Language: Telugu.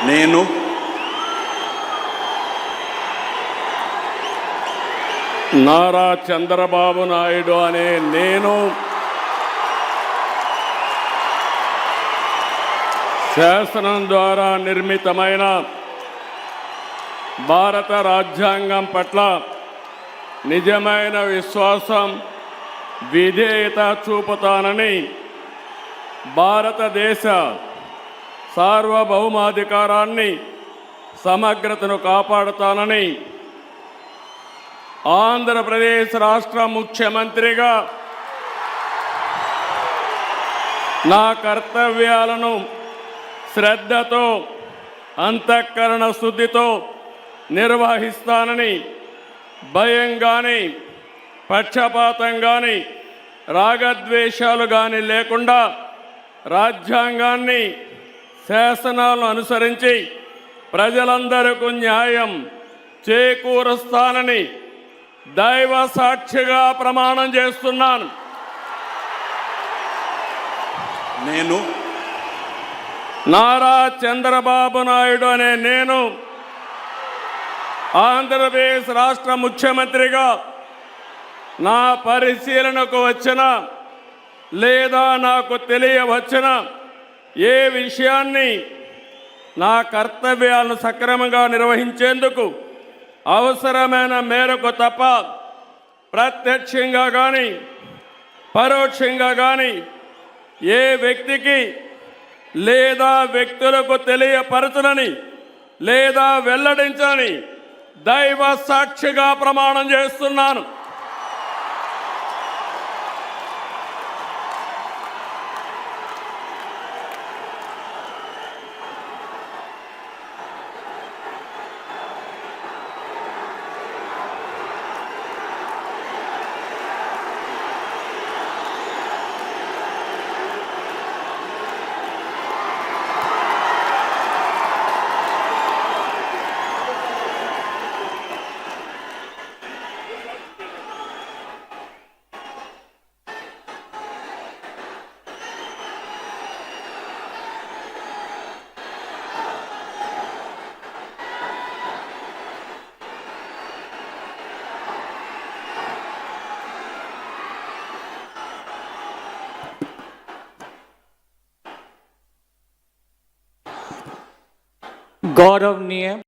నేను నారా చంద్రబాబు నాయుడు అనే నేను శాసనం ద్వారా నిర్మితమైన భారత రాజ్యాంగం పట్ల నిజమైన విశ్వాసం విధేయత చూపుతానని భారతదేశ సార్వభౌమాధికారాన్ని సమగ్రతను కాపాడుతానని ఆంధ్రప్రదేశ్ రాష్ట్ర ముఖ్యమంత్రిగా నా కర్తవ్యాలను శ్రద్ధతో అంతఃకరణ శుద్ధితో నిర్వహిస్తానని భయం కానీ పక్షపాతం కానీ రాగద్వేషాలు కానీ లేకుండా రాజ్యాంగాన్ని శాసనాలను అనుసరించి ప్రజలందరికీ న్యాయం చేకూరుస్తానని దైవ సాక్షిగా ప్రమాణం చేస్తున్నాను. నేను నారా చంద్రబాబు నాయుడు అనే నేను ఆంధ్రప్రదేశ్ రాష్ట్ర ముఖ్యమంత్రిగా నా పరిశీలనకు వచ్చిన లేదా నాకు తెలియవచ్చిన ఏ విషయాన్ని నా కర్తవ్యాలను సక్రమంగా నిర్వహించేందుకు అవసరమైన మేరకు తప్ప ప్రత్యక్షంగా కానీ పరోక్షంగా కానీ ఏ వ్యక్తికి లేదా వ్యక్తులకు తెలియపరచనని లేదా వెల్లడించని దైవ సాక్షిగా ప్రమాణం చేస్తున్నాను. गौरवनीय